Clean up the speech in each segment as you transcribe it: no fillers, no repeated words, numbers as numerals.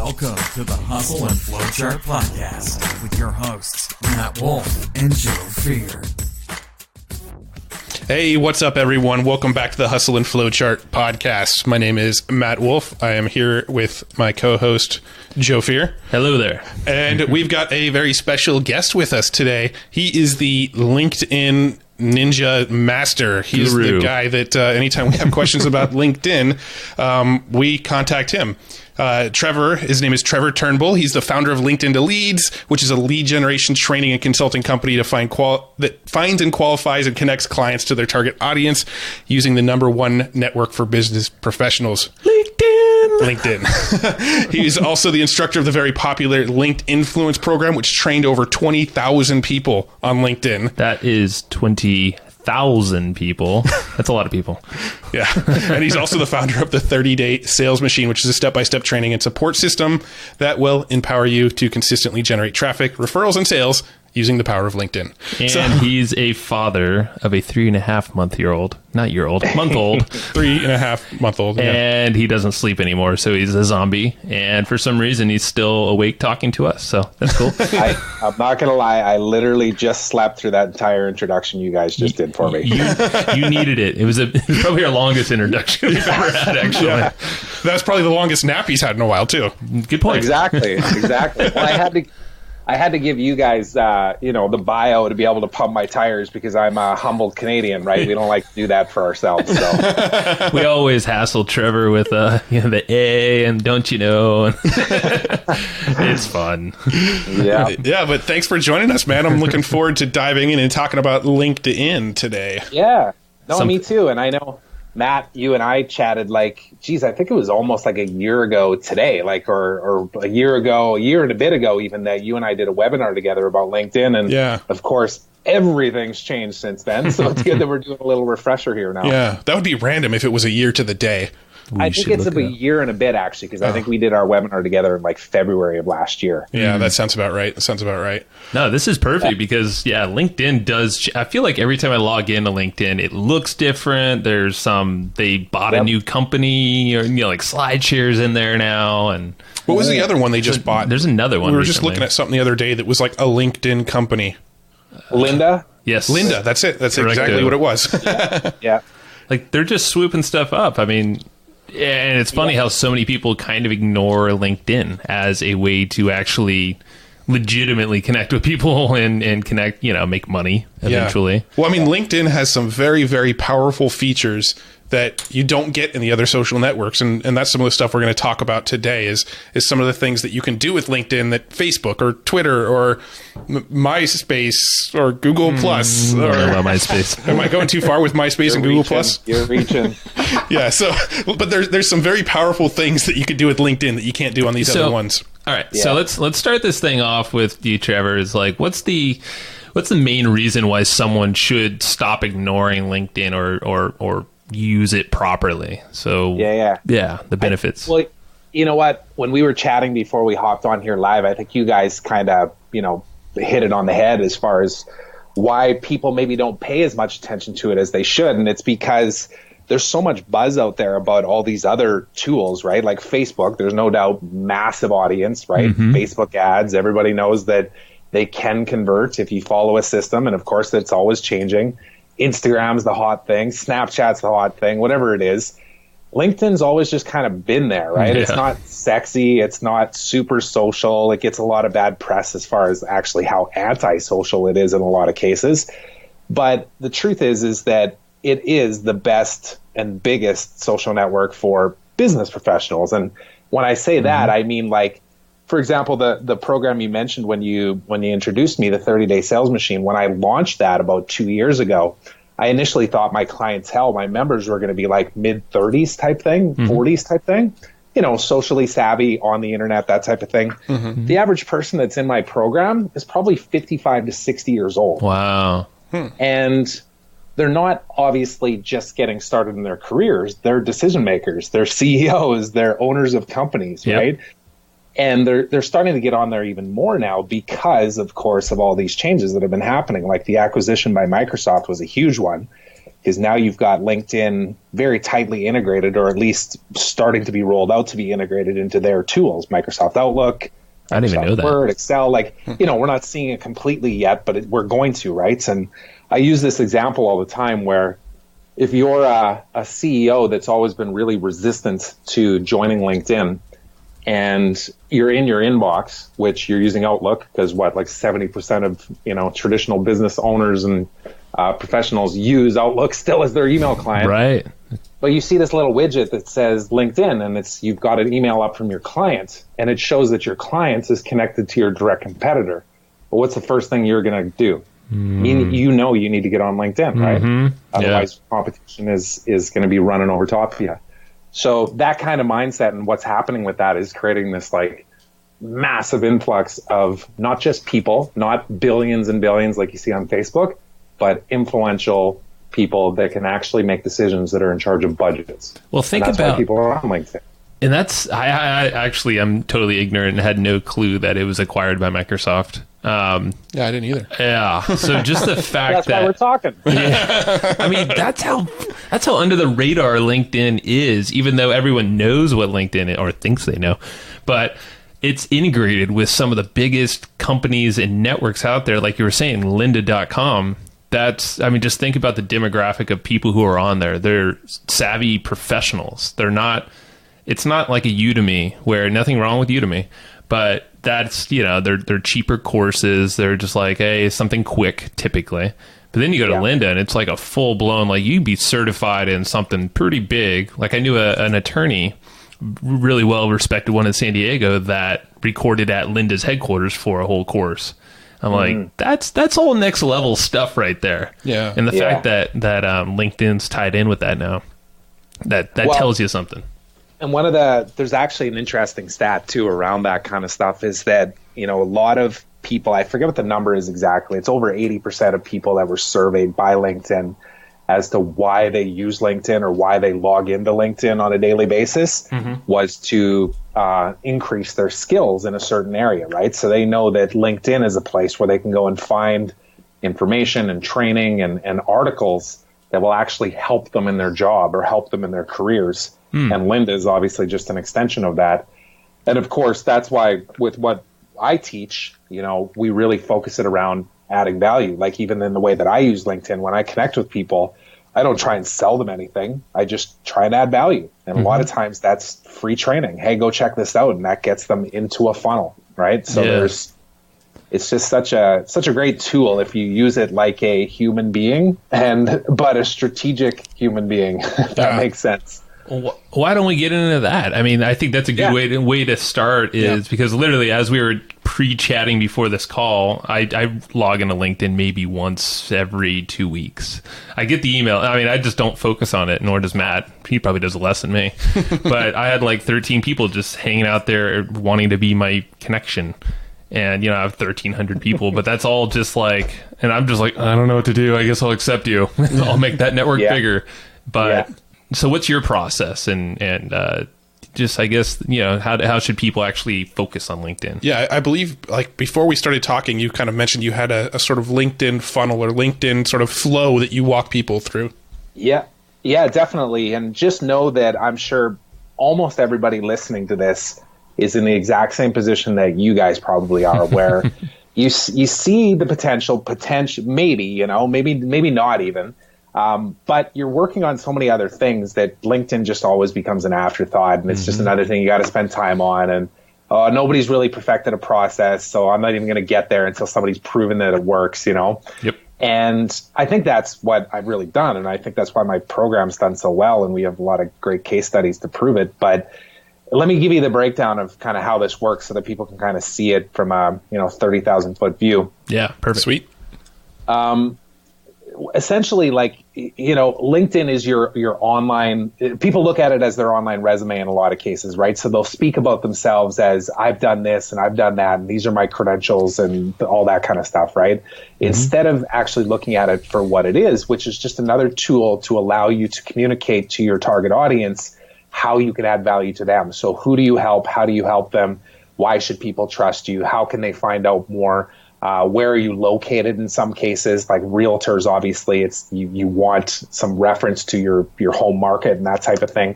Welcome to the Hustle and Flowchart Podcast with your hosts, Matt Wolf and Joe Fear. Hey, what's up, everyone? Welcome back to the Hustle and Flowchart Podcast. My name is Matt Wolf. I am here with my co-host, Joe Fear. Hello there. And we've got a very special guest with us today. He is the LinkedIn Ninja Master. He's the guy that anytime we have questions about LinkedIn, we contact him. His name is Trevor Turnbull. He's the founder of LinkedIn to Leads, which is a lead generation training and consulting company to that finds and qualifies and connects clients to their target audience using the #1 network for business professionals. LinkedIn. He's also the instructor of the very popular LinkedIn Influence program, which trained over 20,000 people on LinkedIn. That is 20,000 people. That's a lot of people. Yeah. And he's also the founder of the 30-Day Sales Machine, which is a step-by-step training and support system that will empower you to consistently generate traffic, referrals, and sales using the power of LinkedIn. And he's a father of a 3.5-month-old. Month-old. 3.5-month-old. Yeah. And he doesn't sleep anymore, so he's a zombie. And for some reason, he's still awake talking to us. So that's cool. I'm not going to lie. I literally just slept through that entire introduction you guys just did for me. You needed it. It was probably our longest introduction we've ever had, actually. Yeah. That's probably the longest nap he's had in a while, too. Good point. Exactly. Well, I had to give you guys, the bio to be able to pump my tires because I'm a humble Canadian, right? We don't like to do that for ourselves. So we always hassle Trevor with the A and don't you know? It's fun. Yeah, but thanks for joining us, man. I'm looking forward to diving in and talking about LinkedIn today. Yeah, me too. And I know, Matt, you and I chatted I think it was almost like a year ago today, or a year and a bit ago even, that you and I did a webinar together about LinkedIn. And of course, everything's changed since then. So it's good that we're doing a little refresher here now. Yeah, that would be random if it was a year to the day. I think it's a year and a bit, actually, because I think we did our webinar together in February of last year. Yeah, that sounds about right. No, this is perfect because, LinkedIn does. I feel like every time I log into LinkedIn, it looks different. There's they bought a new company, or SlideShare's in there now. And what was the other one they just bought? There's another one. We were just looking at something the other day that was like a LinkedIn company. Linda? Yes. Linda, that's it. That's exactly what it was. Yeah. They're just swooping stuff up. I mean, and it's funny how so many people kind of ignore LinkedIn as a way to actually legitimately connect with people and connect, make money eventually. Yeah. Well, I mean, LinkedIn has some very, very powerful features that you don't get in the other social networks. And that's some of the stuff we're going to talk about today is some of the things that you can do with LinkedIn that Facebook or Twitter or MySpace or Google Plus. Or, I love MySpace. Am I going too far with MySpace and Google Plus? You're reaching. Yeah. So, but there's some very powerful things that you can do with LinkedIn that you can't do on these other ones. All right. Yeah. So let's start this thing off with you, Trevor. Is what's the main reason why someone should stop ignoring LinkedIn or use it properly? So the benefits. Well, you know what? When we were chatting before we hopped on here live, I think you guys kind of hit it on the head as far as why people maybe don't pay as much attention to it as they should, and it's because there's so much buzz out there about all these other tools, right? Like Facebook, there's no doubt massive audience, right? Mm-hmm. Facebook ads, everybody knows that they can convert if you follow a system, and of course it's always changing. Instagram's the hot thing, Snapchat's the hot thing, whatever it is. LinkedIn's always just kind of been there, right? Yeah. It's not sexy, it's not super social. It gets a lot of bad press as far as actually how antisocial it is in a lot of cases. But the truth is that it is the best and biggest social network for business professionals. And when I say that, I mean, for example, the program you mentioned when you introduced me, the 30-Day Sales Machine, when I launched that about 2 years ago, I initially thought my clientele, my members were going to be mid-30s type thing, 40s type thing, socially savvy, on the internet, that type of thing. Mm-hmm. The average person that's in my program is probably 55 to 60 years old. Wow. And they're not obviously just getting started in their careers. They're decision makers. They're CEOs. They're owners of companies, right? And they're starting to get on there even more now because, of course, of all these changes that have been happening. Like the acquisition by Microsoft was a huge one. because now you've got LinkedIn very tightly integrated, or at least starting to be rolled out to be integrated into their tools, Microsoft Outlook, I didn't even know that. Word, Excel. Like, we're not seeing it completely yet, but we're going to, right? And I use this example all the time where if you're a CEO that's always been really resistant to joining LinkedIn, and you're in your inbox, which you're using Outlook, because like 70% of traditional business owners and professionals use Outlook still as their email client, right? But you see this little widget that says LinkedIn, and you've got an email up from your client, and it shows that your client is connected to your direct competitor. But what's the first thing you're going to do? You need to get on LinkedIn, right? Otherwise, competition is going to be running over top of you. So that kind of mindset and what's happening with that is creating this like massive influx of not just people, not billions and billions like you see on Facebook, but influential people that can actually make decisions, that are in charge of budgets. Well, think that's about why people are on LinkedIn. And that's I'm totally ignorant and had no clue that it was acquired by Microsoft. Yeah, I didn't either. Yeah. So just the fact that's why we're talking. Yeah, I mean, that's how under the radar LinkedIn is, even though everyone knows what LinkedIn is, or thinks they know, but it's integrated with some of the biggest companies and networks out there. Like you were saying, lynda.com. Just think about the demographic of people who are on there. They're savvy professionals. It's not like a Udemy, where nothing wrong with Udemy, but that's, they're cheaper courses. They're just like, hey, something quick typically. But then you go to Lynda, and it's like a full blown, like you'd be certified in something pretty big. Like I knew an attorney, really well respected one in San Diego, that recorded at Lynda's headquarters for a whole course. I'm like, that's all next level stuff right there. Yeah. And the fact that LinkedIn's tied in with that now, that tells you something. And there's actually an interesting stat too around that kind of stuff, is that, a lot of people, I forget what the number is exactly, it's over 80% of people that were surveyed by LinkedIn as to why they use LinkedIn or why they log into LinkedIn on a daily basis was to increase their skills in a certain area, right? So they know that LinkedIn is a place where they can go and find information and training and articles that will actually help them in their job or help them in their careers. And Lynda is obviously just an extension of that. And of course, that's why with what I teach, we really focus it around adding value. Like even in the way that I use LinkedIn, when I connect with people, I don't try and sell them anything. I just try and add value. And a lot of times that's free training. Hey, go check this out. And that gets them into a funnel, right? So it's just such a great tool if you use it like a human being, but a strategic human being, if that makes sense. Why don't we get into that? I mean, I think that's a good way to start is because literally as we were pre-chatting before this call, I log into LinkedIn maybe once every 2 weeks. I get the email. I mean, I just don't focus on it, nor does Matt. He probably does less than me. But I had like 13 people just hanging out there wanting to be my connection. And, I have 1,300 people, but that's all just like, and I'm just like, I don't know what to do. I guess I'll accept you. I'll make that network bigger. But so what's your process? And just, I guess, how should people actually focus on LinkedIn? Yeah, I believe like before we started talking, you kind of mentioned you had a sort of LinkedIn funnel or LinkedIn sort of flow that you walk people through. Yeah, definitely. And just know that I'm sure almost everybody listening to this is in the exact same position that you guys probably are, where you see the potential, maybe, maybe not even. But you're working on so many other things that LinkedIn just always becomes an afterthought, and it's just another thing you got to spend time on. And nobody's really perfected a process, so I'm not even going to get there until somebody's proven that it works, Yep. And I think that's what I've really done, and I think that's why my program's done so well, and we have a lot of great case studies to prove it. But let me give you the breakdown of kind of how this works so that people can kind of see it from a 30,000 foot view. Yeah, perfect. Sweet. Essentially, like, LinkedIn is your online, people look at it as their online resume in a lot of cases, right? So they'll speak about themselves as I've done this and I've done that, and these are my credentials and all that kind of stuff, right? Instead of actually looking at it for what it is, which is just another tool to allow you to communicate to your target audience how you can add value to them. So who do you help? How do you help them? Why should people trust you? How can they find out more where are you located in some cases, like realtors, obviously it's you want some reference to your home market and that type of thing.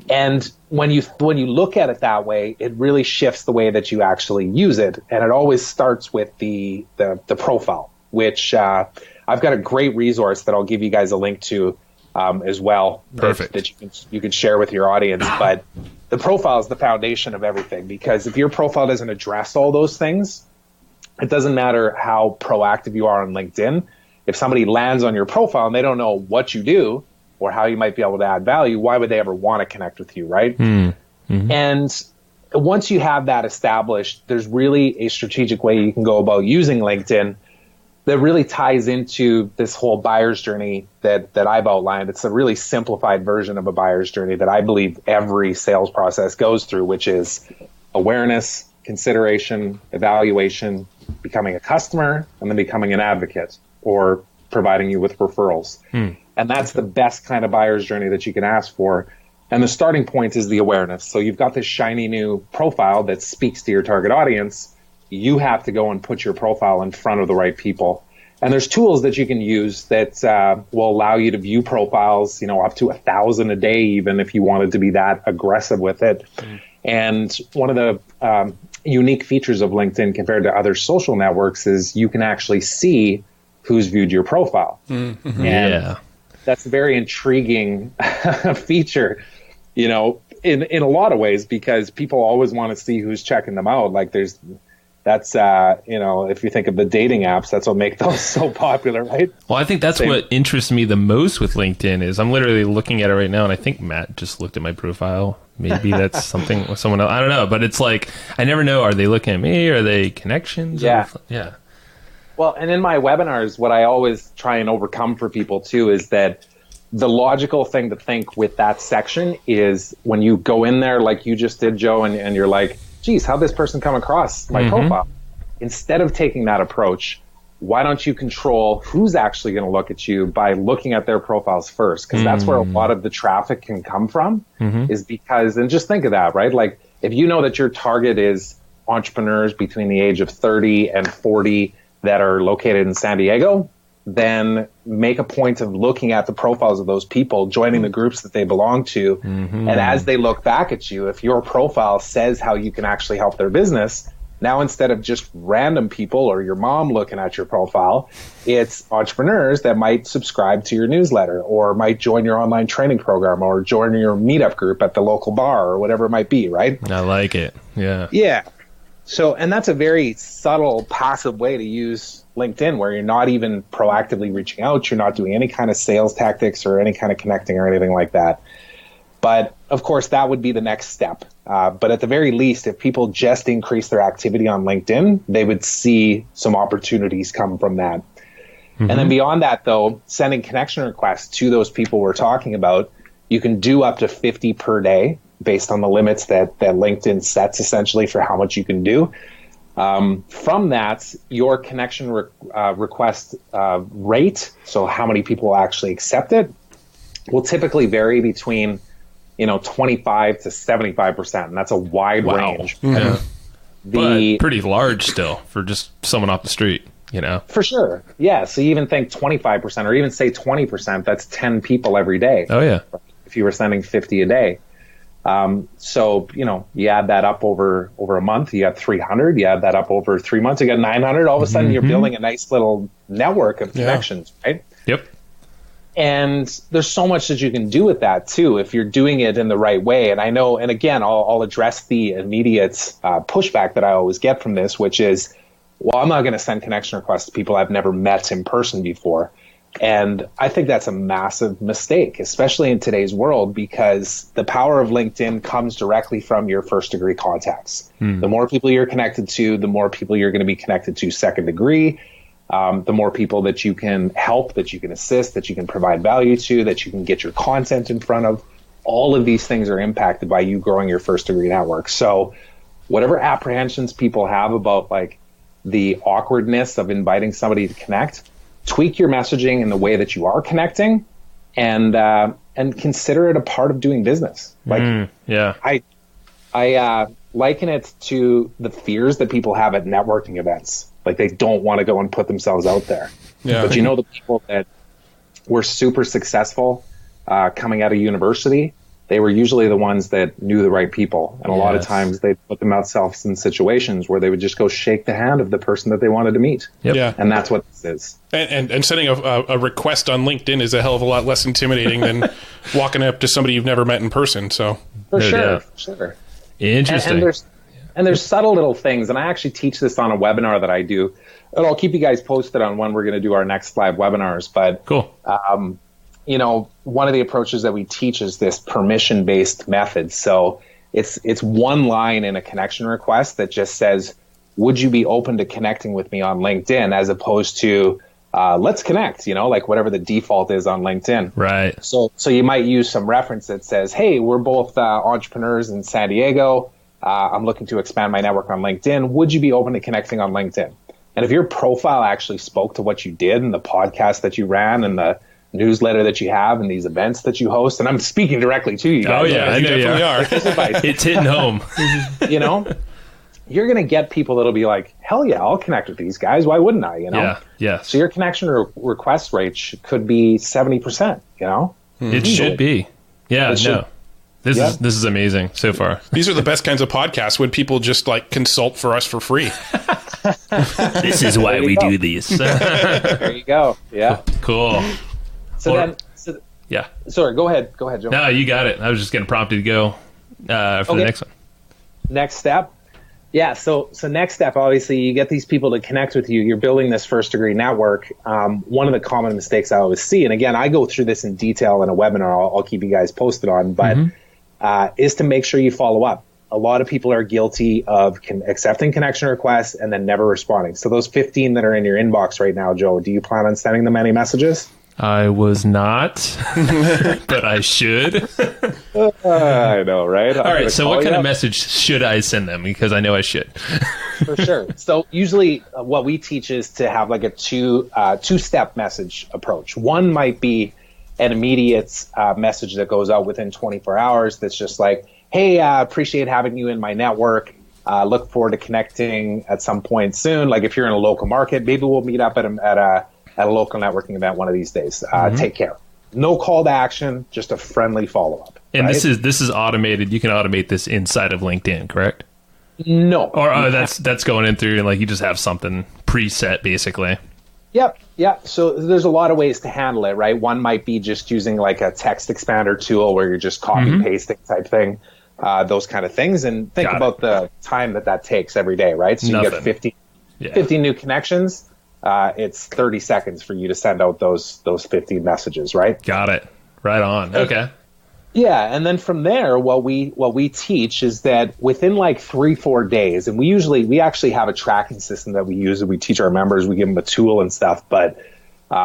And when you look at it that way, it really shifts the way that you actually use it. And it always starts with the profile, which I've got a great resource that I'll give you guys a link to as well. Perfect. That you can share with your audience. But the profile is the foundation of everything, because if your profile doesn't address all those things, it doesn't matter how proactive you are on LinkedIn. If somebody lands on your profile and they don't know what you do or how you might be able to add value, why would they ever want to connect with you, right? And once you have that established, there's really a strategic way you can go about using LinkedIn that really ties into this whole buyer's journey that I've outlined. It's a really simplified version of a buyer's journey that I believe every sales process goes through, which is awareness, consideration, evaluation, becoming a customer, and then becoming an advocate or providing you with referrals. And that's the best kind of buyer's journey that you can ask for. And the starting point is the awareness. So you've got this shiny new profile that speaks to your target audience. You have to go and put your profile in front of the right people. And there's tools that you can use that will allow you to view profiles, up to 1,000 a day, even if you wanted to be that aggressive with it. And one of the unique features of LinkedIn compared to other social networks is you can actually see who's viewed your profile. And that's a very intriguing feature, in a lot of ways, because people always want to see who's checking them out. Like that's if you think of the dating apps, that's what make those so popular, right? Well, I think that's what interests me the most with LinkedIn is I'm literally looking at it right now, and I think Matt just looked at my profile. Maybe that's something with someone else. I don't know, but it's like I never know. Are they looking at me? Are they connections? Yeah. Yeah. Well, and in my webinars, what I always try and overcome for people too is that the logical thing to think with that section is when you go in there like you just did, Joe, and you're like, geez, how'd this person come across my profile? Instead of taking that approach, why don't you control who's actually going to look at you by looking at their profiles first? Because that's where a lot of the traffic can come from, is because, and just think of that, right? Like if you know that your target is entrepreneurs between the age of 30 and 40 that are located in San Diego, then make a point of looking at the profiles of those people, joining the groups that they belong to. And as they look back at you, if your profile says how you can actually help their business, now instead of just random people or your mom looking at your profile, it's entrepreneurs that might subscribe to your newsletter or might join your online training program or join your meetup group at the local bar or whatever it might be, right? I like it. Yeah. Yeah. So, and that's a very subtle, passive way to use LinkedIn where you're not even proactively reaching out. You're not doing any kind of sales tactics or any kind of connecting or anything like that. But of course, that would be the next step. But at the very least, if people just increase their activity on LinkedIn, they would see some opportunities come from that. And then beyond that, though, sending connection requests to those people we're talking about, you can do up to 50 per day based on the limits that LinkedIn sets essentially for how much you can do. From that, your connection request rate, so how many people will actually accept it, will typically vary between 25 to 75%, and that's a wide range. Yeah. But pretty large still for just someone off the street, For sure. Yeah, so you even think 25% or even say 20%, that's 10 people every day. Oh, yeah. If you were sending 50 a day. So, you add that up over a month, you got 300, you add that up over 3 months, you got 900, all of a sudden you're building a nice little network of connections, right? Yep. And there's so much that you can do with that too, if you're doing it in the right way. And I know, and again, I'll address the immediate pushback that I always get from this, which is, well, I'm not going to send connection requests to people I've never met in person before. And I think that's a massive mistake, especially in today's world, because the power of LinkedIn comes directly from your first degree contacts. The more people you're connected to, the more people you're going to be connected to second degree, the more people that you can help, that you can assist, that you can provide value to, that you can get your content in front of. All of these things are impacted by you growing your first degree network. So whatever apprehensions people have about like the awkwardness of inviting somebody to connect, tweak your messaging in the way that you are connecting, and consider it a part of doing business. Like, I liken it to the fears that people have at networking events. Like they don't want to go and put themselves out there. Yeah. But the people that were super successful coming out of university, they were usually the ones that knew the right people. And a lot of times they put themselves in situations where they would just go shake the hand of the person that they wanted to meet. Yep. Yeah. And that's what this is. And sending a request on LinkedIn is a hell of a lot less intimidating than walking up to somebody you've never met in person. So For sure. Interesting. And there's subtle little things. And I actually teach this on a webinar that I do. And I'll keep you guys posted on when we're going to do our next live webinars. But cool. One of the approaches that we teach is this permission-based method. So it's one line in a connection request that just says, would you be open to connecting with me on LinkedIn, as opposed to let's connect, like whatever the default is on LinkedIn. Right. So you might use some reference that says, hey, we're both entrepreneurs in San Diego. I'm looking to expand my network on LinkedIn. Would you be open to connecting on LinkedIn? And if your profile actually spoke to what you did and the podcast that you ran and the newsletter that you have and these events that you host, and I'm speaking directly to you guys. Oh yeah, I know you are. It's hitting home. You're going to get people that'll be like, hell yeah, I'll connect with these guys. Why wouldn't I? Yeah. So your connection request rate could be 70%. It should be. Yeah. This is amazing so far. These are the best kinds of podcasts when people just like consult for us for free. This is why we do these. There you go. Yeah. Cool. Yeah. Sorry, go ahead, Joe. No, you got it. I was just getting prompted to go for the next one. Next step. Yeah, so next step, obviously, you get these people to connect with you. You're building this first degree network. One of the common mistakes I always see, and again, I go through this in detail in a webinar I'll keep you guys posted on, but is to make sure you follow up. A lot of people are guilty of accepting connection requests and then never responding. So those 15 that are in your inbox right now, Joe, do you plan on sending them any messages? I was not, but I should. I know, right? All right, so what kind of message should I send them? Because I know I should. For sure. So usually what we teach is to have like a two-step message approach. One might be an immediate message that goes out within 24 hours that's just like, hey, appreciate having you in my network. Look forward to connecting at some point soon. Like if you're in a local market, maybe we'll meet up at a local networking event one of these days. Take care. No call to action, just a friendly follow-up. And right? this is automated. You can automate this inside of LinkedIn, correct? No. Or that's going in through and like you just have something preset basically. Yep. Yeah. So there's a lot of ways to handle it, right? One might be just using like a text expander tool where you're just copy pasting type thing, those kind of things. And think about the time that takes every day, right? So you get 50 new connections. It's 30 seconds for you to send out those 50 messages, right? Got it. Right on. Okay. Yeah, and then from there, what we teach is that within like 3-4 days, and we actually have a tracking system that we use, and we teach our members, we give them a tool and stuff, but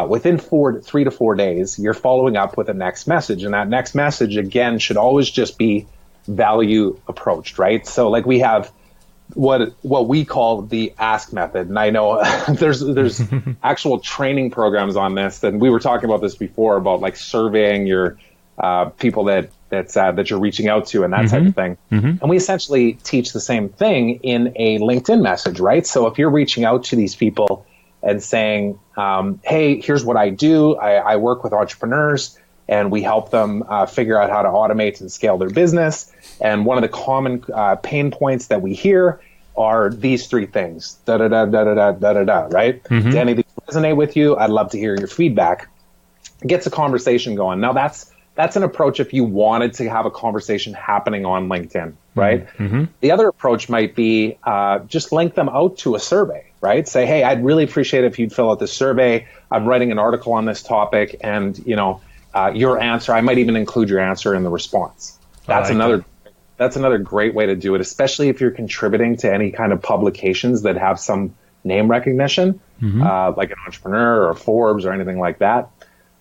within 3 to 4 days, you're following up with a next message, and that next message, again, should always just be value approached, right? So like we have what we call the ask method. And I know there's actual training programs on this, and we were talking about this before about like surveying your people that you're reaching out to and that type of thing. And we essentially teach the same thing in a LinkedIn message, right? So if you're reaching out to these people and saying, hey, here's what I do. I work with entrepreneurs and we help them figure out how to automate and scale their business. And one of the common pain points that we hear are these three things, right? Do any of these resonate with you? I'd love to hear your feedback. It gets a conversation going. Now that's an approach if you wanted to have a conversation happening on LinkedIn, right? The other approach might be just link them out to a survey, right? Say, hey, I'd really appreciate it if you'd fill out this survey. I'm writing an article on this topic, and your answer, I might even include your answer in the response. That's another great way to do it, especially if you're contributing to any kind of publications that have some name recognition, like an Entrepreneur or Forbes or anything like that.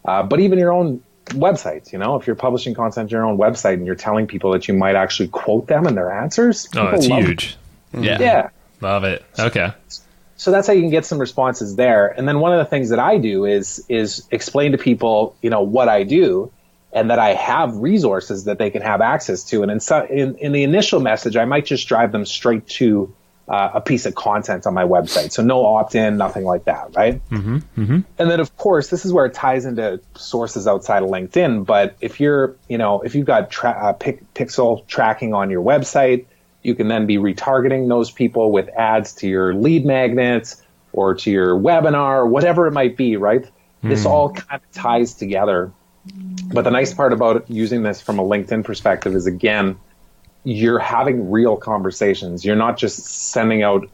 But even your own websites, if you're publishing content to your own website and you're telling people that you might actually quote them in their answers. Oh, that's huge. Yeah. Love it. Okay. So that's how you can get some responses there. And then one of the things that I do is explain to people, what I do and that I have resources that they can have access to. And in the initial message, I might just drive them straight to a piece of content on my website. So no opt-in, nothing like that, right? And then, of course, this is where it ties into sources outside of LinkedIn. But if you're, if you've got pixel tracking on your website, you can then be retargeting those people with ads to your lead magnets or to your webinar, whatever it might be, right? This all kind of ties together. But the nice part about using this from a LinkedIn perspective is, again, you're having real conversations. You're not just sending out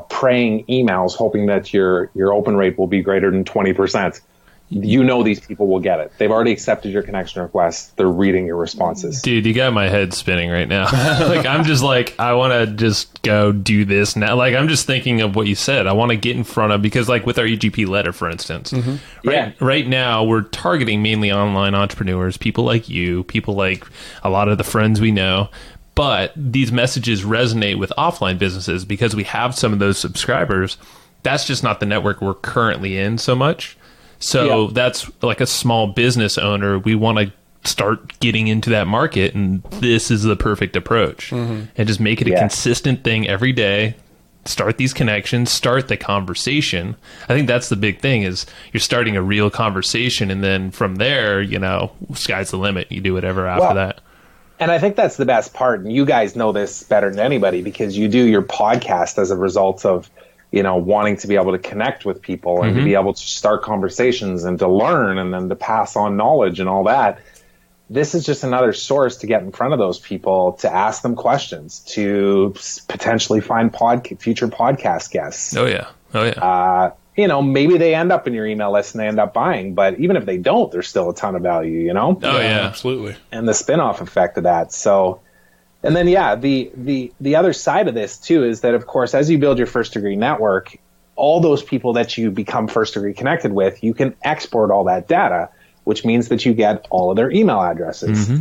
praying emails hoping that your open rate will be greater than 20%. These people will get it. They've already accepted your connection request. They're reading your responses. Dude, you got my head spinning right now. I'm just I want to just go do this now. I'm just thinking of what you said. I want to get in front of, because with our EGP letter, for instance, right now we're targeting mainly online entrepreneurs, people like you, people like a lot of the friends we know. But these messages resonate with offline businesses because we have some of those subscribers. That's just not the network we're currently in so much. So that's like a small business owner. We want to start getting into that market, and this is the perfect approach. And just make it a consistent thing every day. Start these connections, start the conversation. I think that's the big thing, is you're starting a real conversation, and then from there, sky's the limit. You do whatever after that. And I think that's the best part. And you guys know this better than anybody, because you do your podcast as a result of wanting to be able to connect with people and to be able to start conversations and to learn and then to pass on knowledge and all that. This is just another source to get in front of those people, to ask them questions, to potentially find future podcast guests. Oh yeah. Maybe they end up in your email list and they end up buying, but even if they don't, there's still a ton of value, Oh yeah, absolutely. And the spin-off effect of that. So, and then, the other side of this, too, is that, of course, as you build your first degree network, all those people that you become first degree connected with, you can export all that data, which means that you get all of their email addresses.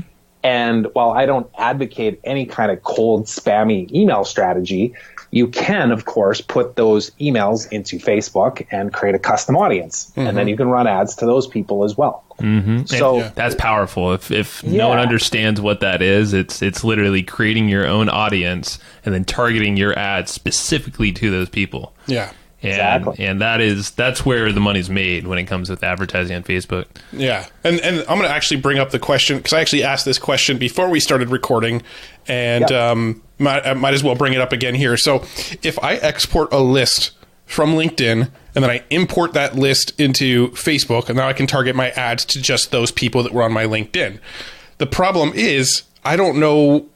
And while I don't advocate any kind of cold, spammy email strategy, you can, of course, put those emails into Facebook and create a custom audience. And then you can run ads to those people as well. So that's powerful. If no one understands what that is, it's literally creating your own audience and then targeting your ads specifically to those people. Yeah. Exactly. And that's where the money's made when it comes with advertising on Facebook. Yeah. And I'm going to actually bring up the question, because I actually asked this question before we started recording, and I might as well bring it up again here. So if I export a list from LinkedIn and then I import that list into Facebook, and now I can target my ads to just those people that were on my LinkedIn. The problem is, I don't know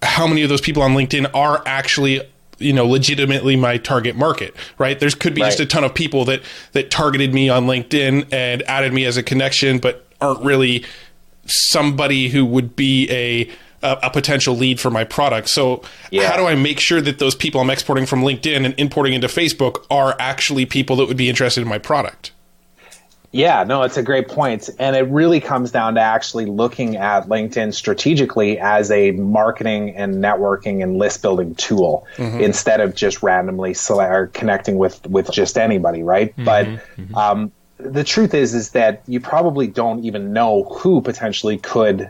how many of those people on LinkedIn are actually legitimately my target market, right? There could be just a ton of people that targeted me on LinkedIn and added me as a connection, but aren't really somebody who would be a potential lead for my product. So how do I make sure that those people I'm exporting from LinkedIn and importing into Facebook are actually people that would be interested in my product? Yeah, no, it's a great point. And it really comes down to actually looking at LinkedIn strategically as a marketing and networking and list building tool instead of just randomly connecting with just anybody, right? But the truth is that you probably don't even know who potentially could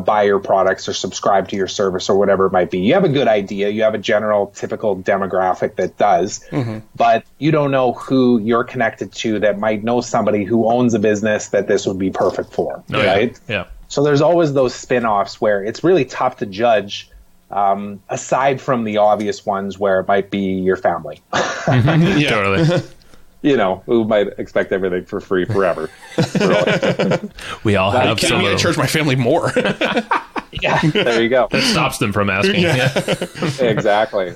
buy your products or subscribe to your service or whatever it might be. You have a good idea. You have a general typical demographic that does, but you don't know who you're connected to that might know somebody who owns a business that this would be perfect for, right? Yeah. So there's always those spin-offs where it's really tough to judge, aside from the obvious ones where it might be your family. Totally. Who might expect everything for free forever. We all have some. I charge my family more. There you go. That stops them from asking. Exactly.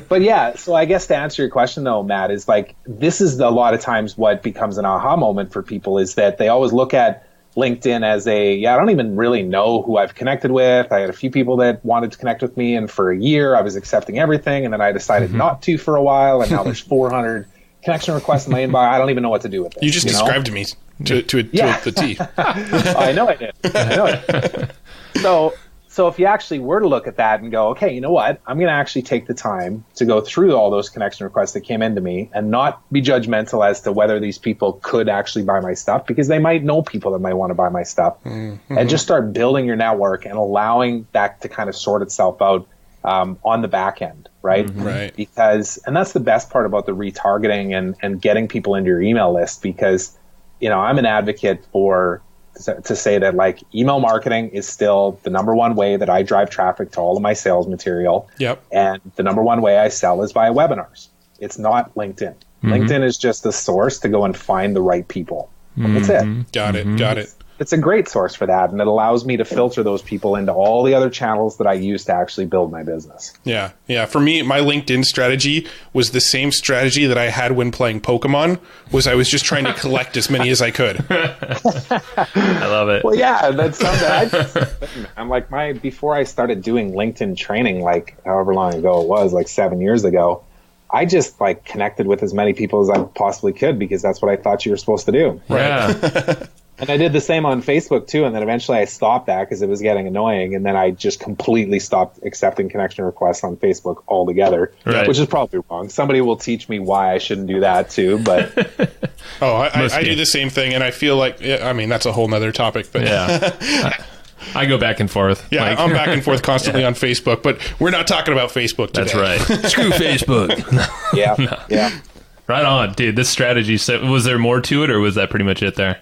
But so I guess to answer your question though, Matt, is this is a lot of times what becomes an aha moment for people, is that they always look at LinkedIn as I don't even really know who I've connected with. I had a few people that wanted to connect with me, and for a year I was accepting everything, and then I decided not to for a while, and now there's 400 connection requests in my inbox. I don't even know what to do with it. You just described me to the T. I know I did. So if you actually were to look at that and go, okay, you know what? I'm going to actually take the time to go through all those connection requests that came into me and not be judgmental as to whether these people could actually buy my stuff, because they might know people that might want to buy my stuff, and just start building your network and allowing that to kind of sort itself out on the back end, right? Right. Because, and that's the best part about the retargeting and getting people into your email list, because, I'm an advocate to say that like email marketing is still the number one way that I drive traffic to all of my sales material. Yep. And the number one way I sell is via webinars. It's not LinkedIn. LinkedIn is just the source to go and find the right people. That's it. Got it. It's a great source for that, and it allows me to filter those people into all the other channels that I use to actually build my business. Yeah. For me, my LinkedIn strategy was the same strategy that I had when playing Pokemon. Was I was just trying to collect as many as I could. I love it. Well, yeah, that's something. I'm like before I started doing LinkedIn training, like however long ago it was, like 7 years ago, I just like connected with as many people as I possibly could, because that's what I thought you were supposed to do. Yeah. And I did the same on Facebook too, and then eventually I stopped that because it was getting annoying, and then I just completely stopped accepting connection requests on Facebook altogether, which is probably wrong. Somebody will teach me why I shouldn't do that too, but... I do the same thing, and I feel like, that's a whole nother topic, but... Yeah. I go back and forth. Yeah, I'm back and forth constantly on Facebook, but we're not talking about Facebook today. That's right. Screw Facebook. Yeah. Right on, dude. This strategy, so was there more to it, or was that pretty much it there?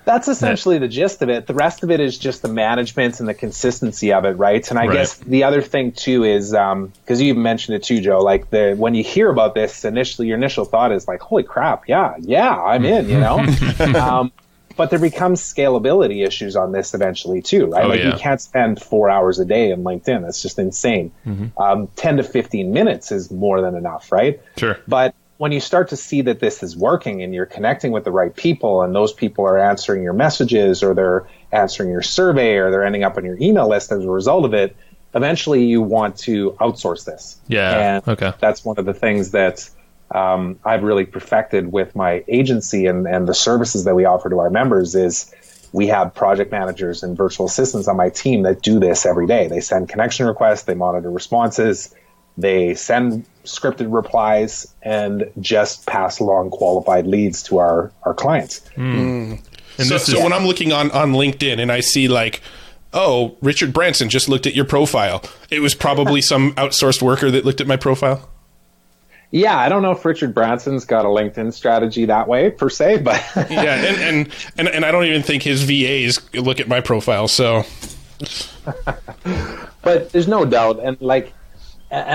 That's essentially the gist of it. The rest of it is just the management and the consistency of it, right? And I guess the other thing too is, because you mentioned it too, Joe, like when you hear about this initially, your initial thought is like, holy crap, yeah, I'm in, but there becomes scalability issues on this eventually too, right? You can't spend 4 hours a day in LinkedIn. That's just insane. 10 to 15 minutes is more than enough, right? Sure. But when you start to see that this is working and you're connecting with the right people, and those people are answering your messages, or they're answering your survey, or they're ending up on your email list as a result of it, eventually you want to outsource this. Yeah. And that's one of the things that I've really perfected with my agency and the services that we offer to our members is we have project managers and virtual assistants on my team that do this every day. They send connection requests, they monitor responses, they send scripted replies, and just pass along qualified leads to our clients. And so when I'm looking on LinkedIn and I see like, oh, Richard Branson just looked at your profile, it was probably some outsourced worker that looked at my profile. Yeah, I don't know if Richard Branson's got a LinkedIn strategy that way per se, but yeah, and I don't even think his VAs look at my profile. So, but there's no doubt, and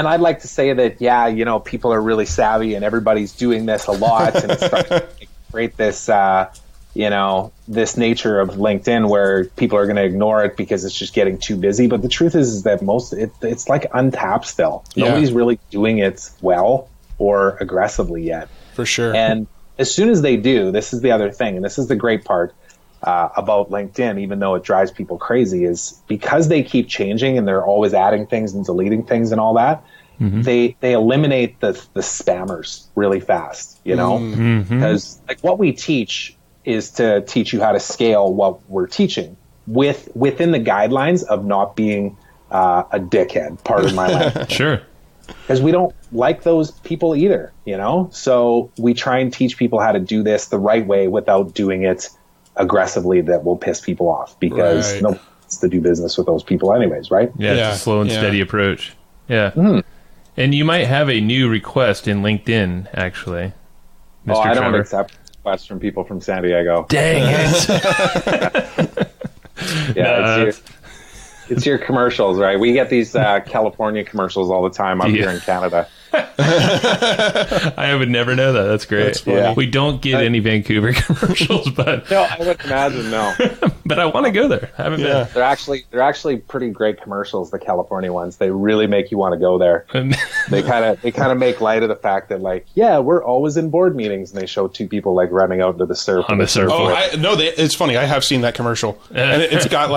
I'd like to say that people are really savvy and everybody's doing this a lot, and it's starting to create this this nature of LinkedIn where people are going to ignore it because it's just getting too busy. But the truth is that it's like untapped still. Yeah. Nobody's really doing it well or aggressively yet. For sure. And as soon as they do, this is the other thing, and this is the great part about LinkedIn, even though it drives people crazy, is because they keep changing and they're always adding things and deleting things and all that, they eliminate the spammers really fast, because like what we teach is to teach you how to scale what we're teaching within the guidelines of not being a dickhead, pardon my language. Sure. Because we don't like those people either, So we try and teach people how to do this the right way without doing it aggressively that will piss people off, because nobody wants to do business with those people anyways, right? Yeah, it's a slow and steady approach. Yeah. And you might have a new request in LinkedIn, actually, Mr. I Trevor. don't accept requests from people from San Diego. Dang it. It's your commercials, right? We get these California commercials all the time up here in Canada. I would never know that. That's great. That's we don't get any Vancouver commercials, but no, I would imagine no. But I want to go there. I haven't been. They're actually pretty great commercials. The California ones, they really make you want to go there. They kind of make light of the fact that we're always in board meetings, and they show two people running out into the surf on the surf. It's funny. I have seen that commercial, and it's got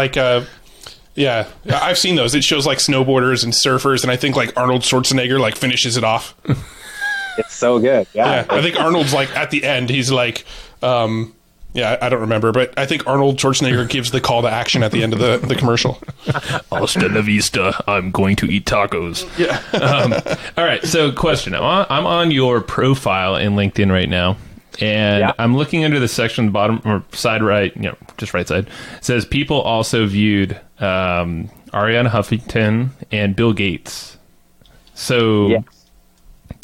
yeah, I've seen those. It shows snowboarders and surfers, and I think Arnold Schwarzenegger finishes it off. It's so good. Yeah. I think Arnold's at the end. He's I don't remember, but I think Arnold Schwarzenegger gives the call to action at the end of the commercial. Hasta la vista. I'm going to eat tacos. Yeah. All right. So, question. I'm on your profile in LinkedIn right now. And I'm looking under the section, bottom or side right, just right side. It says people also viewed Ariana Huffington and Bill Gates. So Yes.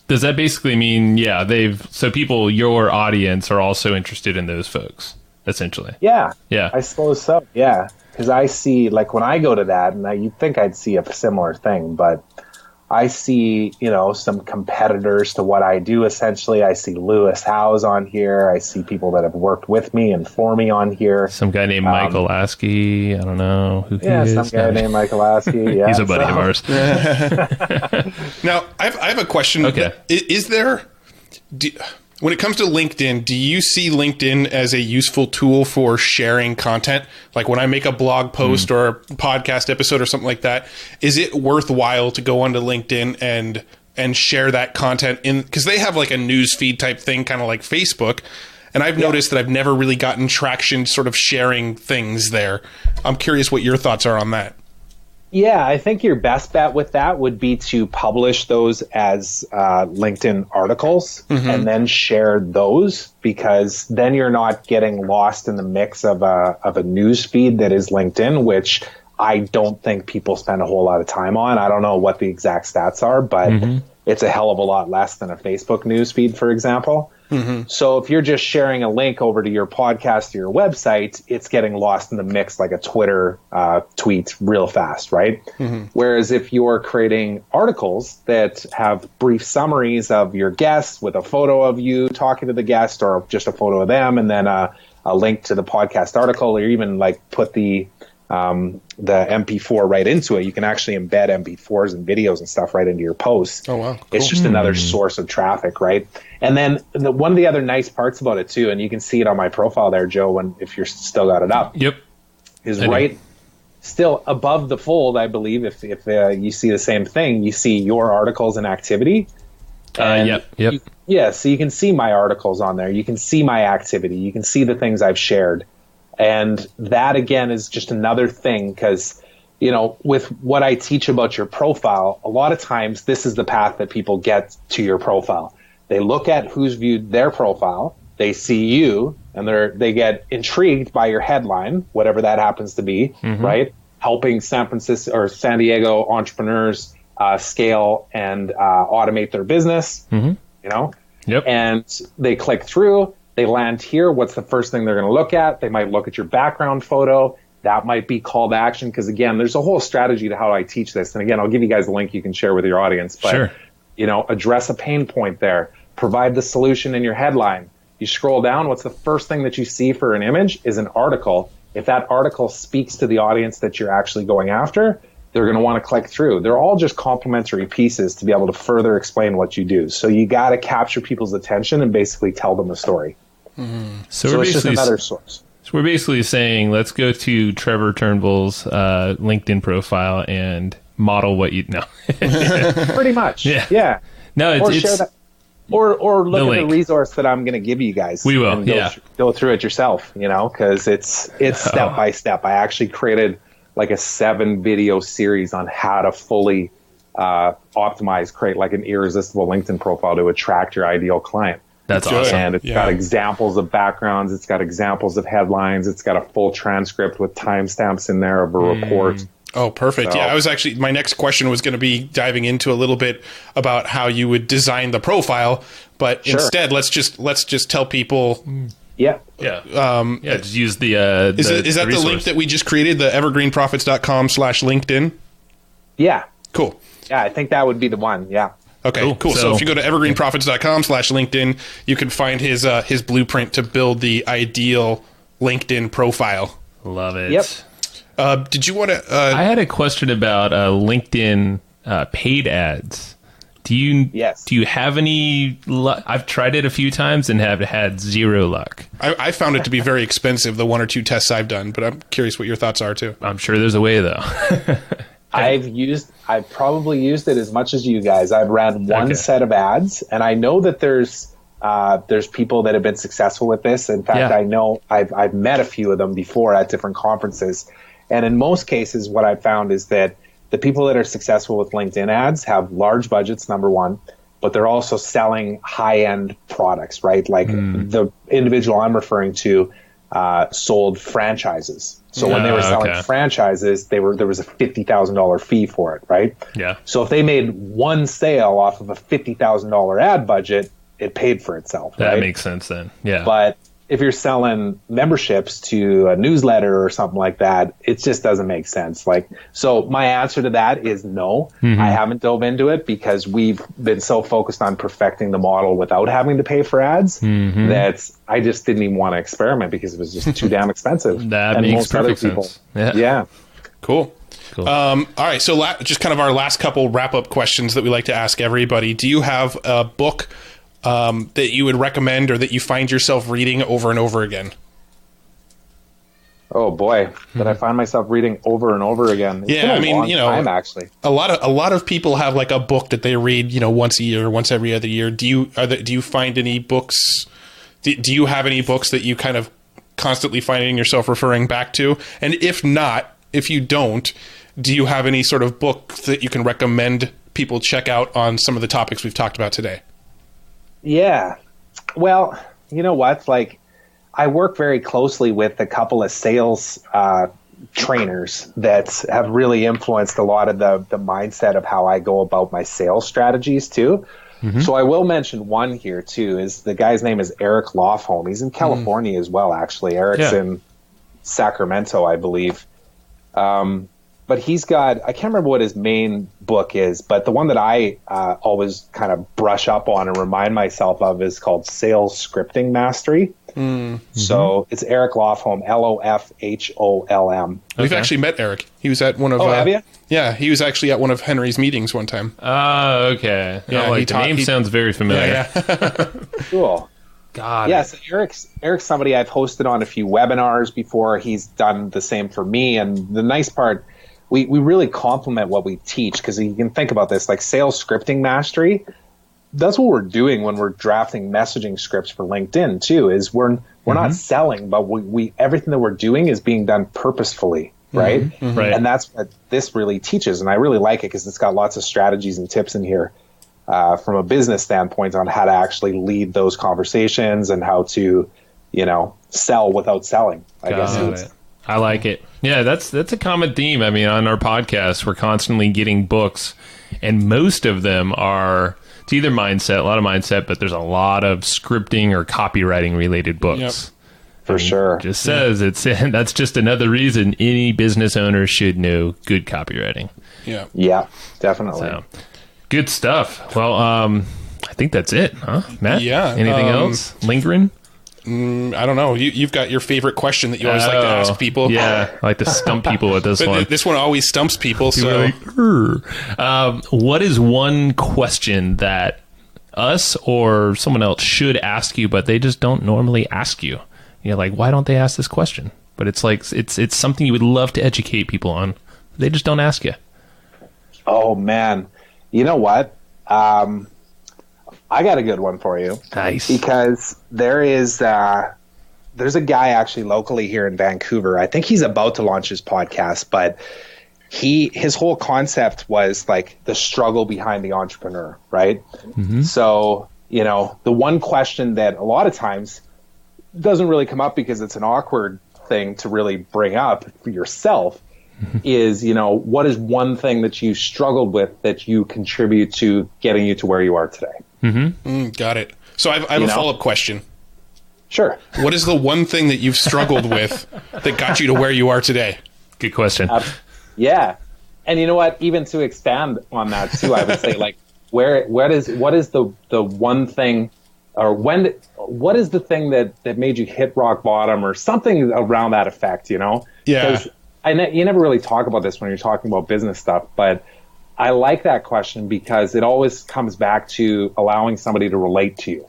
does that basically mean, so people, your audience, are also interested in those folks, essentially? Yeah. Yeah. I suppose so. Yeah. Because I see, like, when I go to that, and you'd think I'd see a similar thing, but I see, some competitors to what I do, essentially. I see Lewis Howes on here. I see people that have worked with me and for me on here. Some guy named Michael Lasky. I don't know who he is. Yeah, some guy named Michael Lasky. Yeah, he's a buddy of ours. Now, I have a question. Okay. Is there... when it comes to LinkedIn, do you see LinkedIn as a useful tool for sharing content? Like when I make a blog post or a podcast episode or something like that, is it worthwhile to go onto LinkedIn and share that content in? Because they have like a news feed type thing, kind of like Facebook. And I've noticed that I've never really gotten traction sort of sharing things there. I'm curious what your thoughts are on that. Yeah, I think your best bet with that would be to publish those as LinkedIn articles and then share those, because then you're not getting lost in the mix of a news feed that is LinkedIn, which I don't think people spend a whole lot of time on. I don't know what the exact stats are, but it's a hell of a lot less than a Facebook news feed, for example. So if you're just sharing a link over to your podcast or your website, it's getting lost in the mix like a Twitter tweet real fast, right? Whereas if you're creating articles that have brief summaries of your guests with a photo of you talking to the guest or just a photo of them and then a link to the podcast article, or even like put the MP4 right into it, you can actually embed MP4s and videos and stuff right into your posts. Oh, wow. Cool. It's just another source of traffic, right? And then one of the other nice parts about it too, and you can see it on my profile there, Joe, if you're still got it up. Yep. Is right still above the fold, I believe, if you see the same thing, you see your articles and activity. Yep. So you can see my articles on there. You can see my activity. You can see the things I've shared. And that, again, is just another thing because, with what I teach about your profile, a lot of times this is the path that people get to your profile. They look at who's viewed their profile, they see you, and they get intrigued by your headline, whatever that happens to be, right? Helping San Francisco or San Diego entrepreneurs scale and automate their business, Yep. And they click through. They land here. What's the first thing they're going to look at? They might look at your background photo. That might be call to action because, again, there's a whole strategy to how I teach this. And, again, I'll give you guys a link you can share with your audience. But, address a pain point there. Provide the solution in your headline. You scroll down. What's the first thing that you see for an image is an article. If that article speaks to the audience that you're actually going after, they're going to want to click through. They're all just complementary pieces to be able to further explain what you do. So you got to capture people's attention and basically tell them a story. So it's just another source. So we're basically saying, let's go to Trevor Turnbull's LinkedIn profile and model what you know. Pretty much. Yeah. No, or share that, or look at link. the resource that I'm going to give you guys. We will. And go through it yourself. Because it's step by step. I actually created like a 7-video series on how to fully create like an irresistible LinkedIn profile to attract your ideal client. That's awesome. And it's got examples of backgrounds. It's got examples of headlines. It's got a full transcript with timestamps in there of a report. Oh, perfect. So, I was actually, my next question was going to be diving into a little bit about how you would design the profile, but instead let's just tell people. Just use the is that the link that we just created, the evergreenprofits.com/LinkedIn? Yeah. Cool. Yeah, I think that would be the one. Yeah. Okay, cool. So if you go to evergreenprofits.com/LinkedIn, you can find his blueprint to build the ideal LinkedIn profile. Love it. Yep. Did you want to... I had a question about LinkedIn paid ads. Do you have any luck? I've tried it a few times and have had zero luck. I found it to be very expensive, the 1 or 2 tests I've done, but I'm curious what your thoughts are too. I'm sure there's a way though. I've probably used it as much as you guys. I've ran one set of ads, and I know that there's people that have been successful with this. In fact, I know I've met a few of them before at different conferences. And in most cases, what I've found is that the people that are successful with LinkedIn ads have large budgets, number one, but they're also selling high-end products, right? Like the individual I'm referring to, sold franchises. So when they were selling franchises, there was a $50,000 fee for it, right? Yeah. So if they made one sale off of a $50,000 ad budget, it paid for itself. That right? makes sense then. Yeah. But if you're selling memberships to a newsletter or something like that, it just doesn't make sense. Like, so my answer to that is no. I haven't dove into it because we've been so focused on perfecting the model without having to pay for ads that I just didn't even want to experiment because it was just too damn expensive. That makes perfect sense. Yeah. Cool. All right. So just kind of our last couple wrap-up questions that we like to ask everybody. Do you have a book that you would recommend or that you find yourself reading over and over again? Oh boy, that I find myself reading over and over again. It's been a long time, actually. A lot of people have like a book that they read, once a year, once every other year. Do you find any books? Do you have any books that you kind of constantly finding yourself referring back to? And if not, if you don't, do you have any sort of book that you can recommend people check out on some of the topics we've talked about today? Yeah. Well, you know what? Like, I work very closely with a couple of sales trainers that have really influenced a lot of the mindset of how I go about my sales strategies too. So I will mention one here too. Is the guy's name is Eric Lofholm. He's in California as well, actually. Eric's in Sacramento, I believe. But he's got, I can't remember what his main book is, but the one that I always kind of brush up on and remind myself of is called Sales Scripting Mastery. So it's Eric Lofholm, Lofholm. We've actually met Eric. He was at one of... Oh, have you? Yeah, he was actually at one of Henry's meetings one time. Oh, okay. Yeah, the name sounds very familiar. Yeah. Cool. God. Yeah, so Eric's somebody I've hosted on a few webinars before. He's done the same for me. And the nice part, we really complement what we teach, because you can think about this, like sales scripting mastery. That's what we're doing when we're drafting messaging scripts for LinkedIn too, is we're not selling, but we everything that we're doing is being done purposefully, right? Right. And that's what this really teaches. And I really like it because it's got lots of strategies and tips in here from a business standpoint on how to actually lead those conversations and how to, sell without selling. I like it. Yeah, that's a common theme. I mean, on our podcast, we're constantly getting books, and most of them are... It's either mindset, a lot of mindset, but there's a lot of scripting or copywriting related books. Yep. For sure. It just says that's just another reason any business owner should know good copywriting. Yeah. Yeah, definitely. So, good stuff. Well, I think that's it, huh, Matt? Yeah. Anything else lingering? I don't know. You've got your favorite question that you always like to ask people. Yeah, I like to stump people with this one. This one always stumps people. So, what is one question that us or someone else should ask you, but they just don't normally ask you? You're like, why don't they ask this question? But it's like it's something you would love to educate people on. They just don't ask you. Oh man, you know what? I got a good one for you. Nice. Because there's a guy actually locally here in Vancouver. I think he's about to launch his podcast, but his whole concept was like the struggle behind the entrepreneur, right? So, the one question that a lot of times doesn't really come up because it's an awkward thing to really bring up for yourself is, what is one thing that you struggled with that you contribute to getting you to where you are today? Got it. So I have a follow-up question. Sure. What is the one thing that you've struggled with that got you to where you are today? Good question. Yeah. And you know what? Even to expand on that too, I would say like, what is the one thing, or what is the thing that made you hit rock bottom or something around that effect, Yeah. Because you never really talk about this when you're talking about business stuff, but I like that question because it always comes back to allowing somebody to relate to you,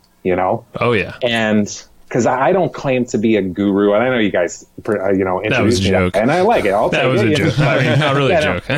Oh, yeah. And because I don't claim to be a guru, and I know you guys, introduced that was a joke. And I like it. That was a joke. I mean, not really a joke.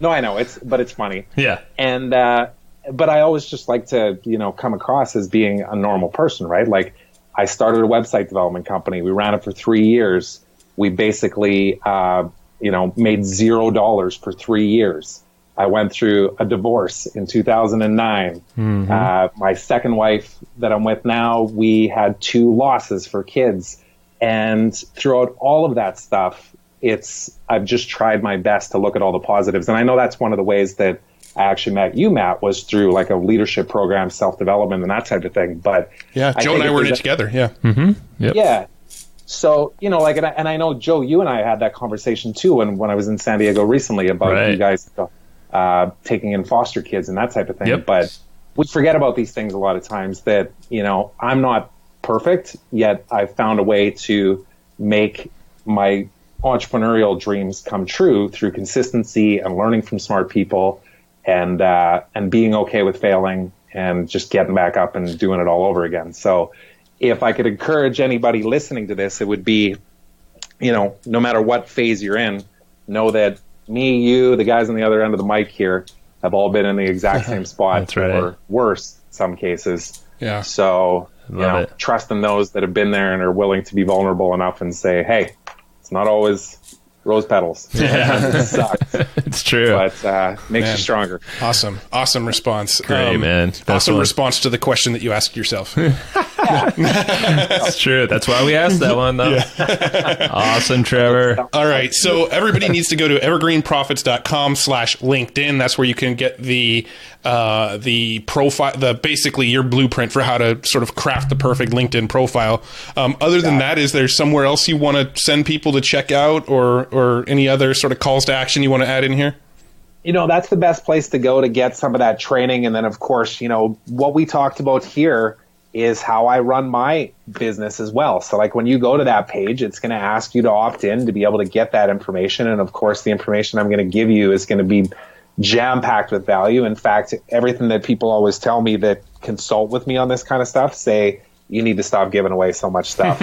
No, I know but it's funny. Yeah. And but I always just like to come across as being a normal person, right? Like I started a website development company. We ran it for 3 years. We basically made $0 for 3 years. I went through a divorce in 2009. My second wife that I'm with now, we had 2 losses for kids And throughout all of that stuff, I've just tried my best to look at all the positives. And I know that's one of the ways that I actually met you, Matt, was through like a leadership program, self-development, and that type of thing. But yeah, Joe and I were in it together. Yeah. Mm-hmm. Yep. Yeah. So, like, and I know, Joe, you and I had that conversation too when I was in San Diego recently about you guys taking in foster kids and that type of thing. Yep. But we forget about these things a lot of times that, I'm not perfect, yet I've found a way to make my entrepreneurial dreams come true through consistency and learning from smart people and being okay with failing and just getting back up and doing it all over again. So if I could encourage anybody listening to this, it would be, no matter what phase you're in, know that me, you, the guys on the other end of the mic here have all been in the exact same spot. That's right. Or worse in some cases. Yeah. So, trust in those that have been there and are willing to be vulnerable enough and say, hey, it's not always rose petals. It sucks. It's true. But makes you stronger. Awesome response. Great, man. Awesome response to the question that you asked yourself. It's true. That's why we asked that one, though. Yeah. Awesome, Trevor. All right. So everybody needs to go to evergreenprofits.com/LinkedIn. That's where you can get the profile, basically your blueprint for how to sort of craft the perfect LinkedIn profile. Other than that, is there somewhere else you want to send people to check out or any other sort of calls to action you want to add in here? That's the best place to go to get some of that training. And then, of course, what we talked about here is how I run my business as well. So like when you go to that page, it's going to ask you to opt in to be able to get that information. And of course, the information I'm going to give you is going to be jam-packed with value. In fact, everything that people always tell me that consult with me on this kind of stuff say, you need to stop giving away so much stuff.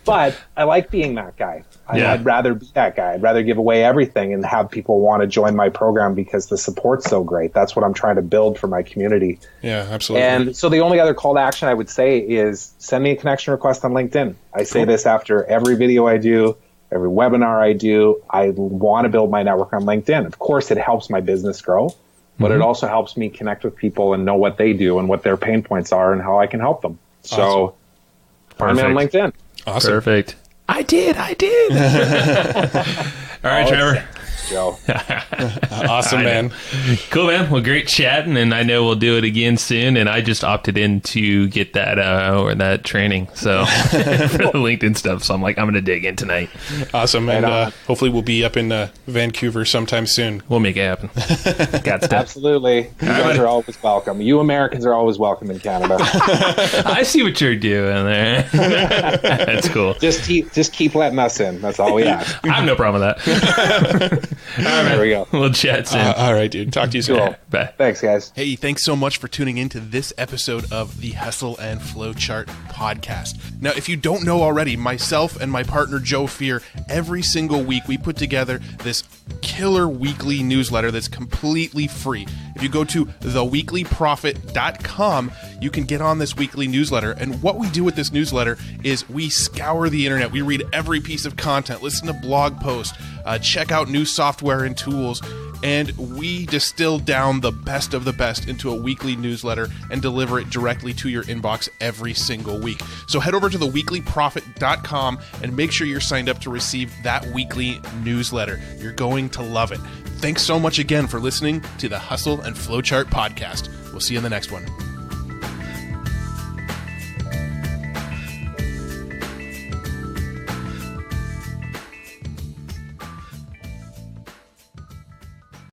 But I like being that guy. I'd rather be that guy. I'd rather give away everything and have people want to join my program because the support's so great. That's what I'm trying to build for my community. Yeah, absolutely. And so the only other call to action I would say is send me a connection request on LinkedIn. I say this after every video I do, every webinar I do. I want to build my network on LinkedIn. Of course, it helps my business grow, but it also helps me connect with people and know what they do and what their pain points are and how I can help them. So find me on LinkedIn. Awesome. Perfect. I did. All right, Trevor. Joe. Awesome, man. Cool, man. Well, great chatting, and I know we'll do it again soon. And I just opted in to get that training, so for the LinkedIn stuff. So I'm going to dig in tonight. Awesome, and hopefully we'll be up in Vancouver sometime soon. We'll make it happen. Got stuff. Absolutely. You guys are always welcome. You Americans are always welcome in Canada. I see what you're doing there. That's cool. Just keep letting us in. That's all we ask. I have no problem with that. All right, there we go. We'll chat soon. All right, dude. Talk to you soon. Cool. Bye. Thanks, guys. Hey, thanks so much for tuning into this episode of the Hustle and Flowchart podcast. Now, if you don't know already, myself and my partner Joe Fear, every single week we put together this killer weekly newsletter that's completely free. If you go to theweeklyprofit.com, you can get on this weekly newsletter. And what we do with this newsletter is we scour the internet. We read every piece of content, listen to blog posts, check out new software and tools, and we distill down the best of the best into a weekly newsletter and deliver it directly to your inbox every single week. So head over to theweeklyprofit.com and make sure you're signed up to receive that weekly newsletter. You're going to love it. Thanks so much again for listening to the Hustle and Flowchart podcast. We'll see you in the next one.